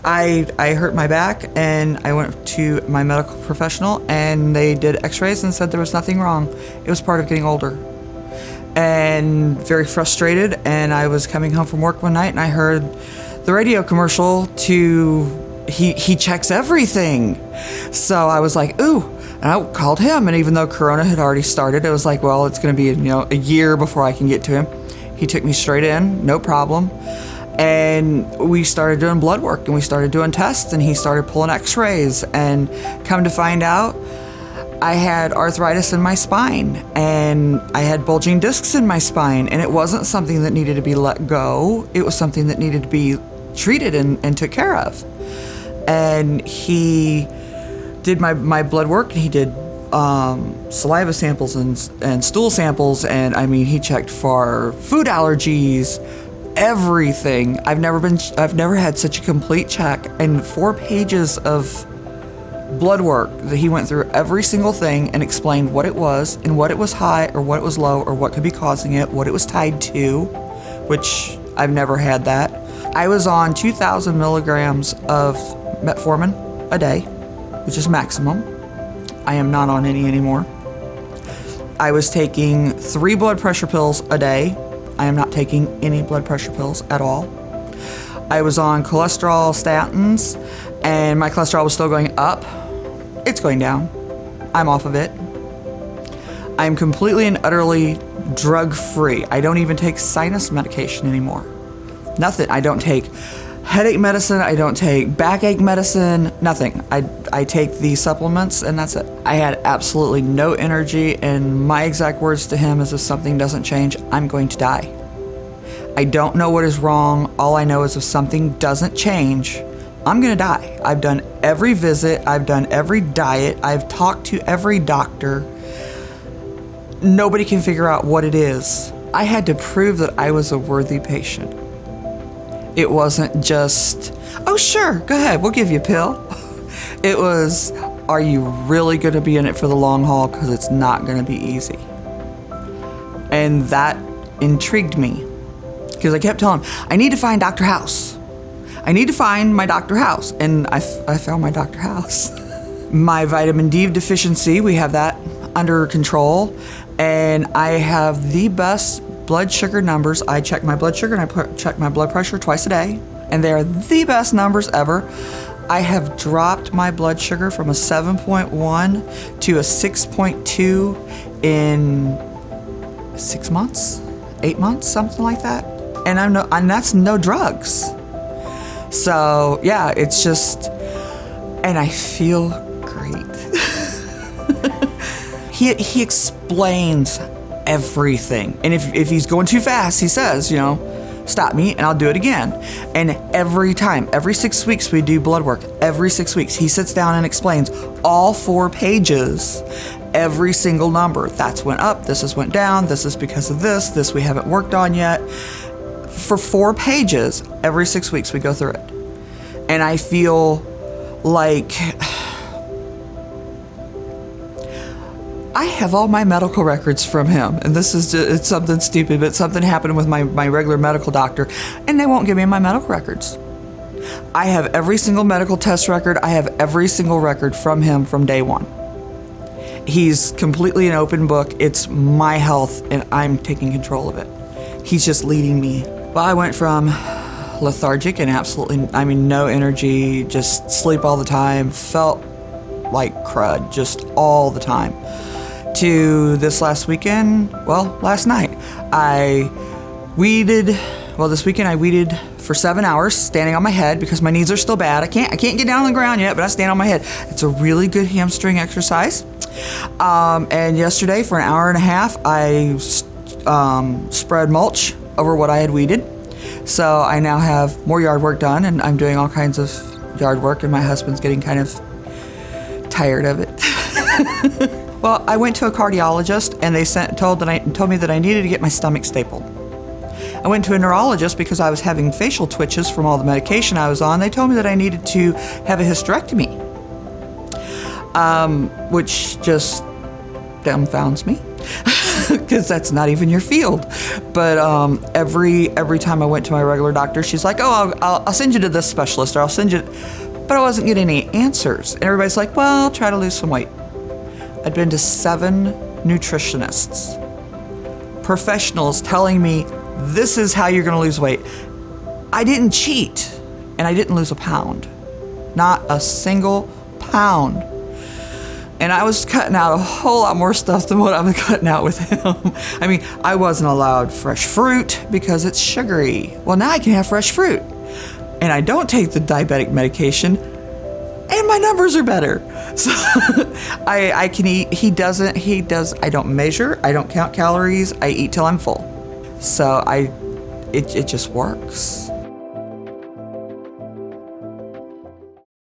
I hurt my back, and I went to my medical professional, and they did x-rays and said there was nothing wrong. It was part of getting older. And very frustrated, and I was coming home from work one night, and I heard the radio commercial he checks everything. So I was like, ooh, and I called him, and even though Corona had already started, it was like, well, it's going to be, a year before I can get to him. He took me straight in, no problem. And we started doing blood work, and we started doing tests, and he started pulling x-rays, and come to find out, I had arthritis in my spine, and I had bulging discs in my spine, and it wasn't something that needed to be let go. It was something that needed to be treated and took care of. And he did my blood work, and he did saliva samples and stool samples, and he checked for food allergies, everything. I've never had such a complete check, and 4 pages of blood work that he went through every single thing and explained what it was and what it was high or what it was low or what could be causing it, what it was tied to, which I've never had that. I was on 2,000 milligrams of metformin a day, which is maximum. I am not on any anymore. I was taking 3 blood pressure pills a day. I am not taking any blood pressure pills at all. I was on cholesterol statins, and my cholesterol was still going up. It's going down. I'm off of it. I'm completely and utterly drug-free. I don't even take sinus medication anymore. Nothing. I don't take headache medicine. I don't take backache medicine. Nothing. I take these supplements, and that's it. I had absolutely no energy, and my exact words to him is, if something doesn't change, I'm going to die. I don't know what is wrong. All I know is if something doesn't change, I'm going to die. I've done every visit. I've done every diet. I've talked to every doctor. Nobody can figure out what it is. I had to prove that I was a worthy patient. It wasn't just, oh, sure, go ahead, we'll give you a pill. It was, are you really going to be in it for the long haul? Because it's not going to be easy. And that intrigued me. Because I kept telling him, I need to find Dr. House. I need to find my Dr. House. And I found my Dr. House. My vitamin D deficiency, we have that under control. And I have the best blood sugar numbers. I check my blood sugar and I check my blood pressure twice a day. And they are the best numbers ever. I have dropped my blood sugar from a 7.1 to a 6.2 in 6 months, 8 months, something like that. And that's no drugs. So yeah, it's just, and I feel great. He explains everything. And if he's going too fast, he says, stop me and I'll do it again. And every time, every 6 weeks we do blood work. Every 6 weeks he sits down and explains all 4 pages, every single number. That's went up, this has went down, this is because of this we haven't worked on yet. For 4 pages, every 6 weeks we go through it. And I feel like I have all my medical records from him. And this is just, it's something stupid, but something happened with my regular medical doctor, and they won't give me my medical records. I have every single medical test record. I have every single record from him from day one. He's completely an open book. It's my health, and I'm taking control of it. He's just leading me. Well, I went from lethargic and absolutely, no energy, just sleep all the time, felt like crud just all the time, to this last weekend, last night. This weekend I weeded for 7 hours, standing on my head because my knees are still bad. I can't get down on the ground yet, but I stand on my head. It's a really good hamstring exercise. And yesterday for an hour and a half, I spread mulch over what I had weeded. So I now have more yard work done, and I'm doing all kinds of yard work, and my husband's getting kind of tired of it. Well, I went to a cardiologist, and they told me that I needed to get my stomach stapled. I went to a neurologist because I was having facial twitches from all the medication I was on. They told me that I needed to have a hysterectomy, which just dumbfounds me. because that's not even your field. But every time I went to my regular doctor, she's like, oh, I'll send you to this specialist, or I'll send you. But I wasn't getting any answers. And everybody's like, well, try to lose some weight. I'd been to 7 nutritionists, professionals telling me, this is how you're going to lose weight. I didn't cheat, and I didn't lose a pound. Not a single pound. And I was cutting out a whole lot more stuff than what I'm cutting out with him. I mean, I wasn't allowed fresh fruit because it's sugary. Well, now I can have fresh fruit. And I don't take the diabetic medication, and my numbers are better. So I can eat. He does. I don't measure. I don't count calories. I eat till I'm full. So it just works.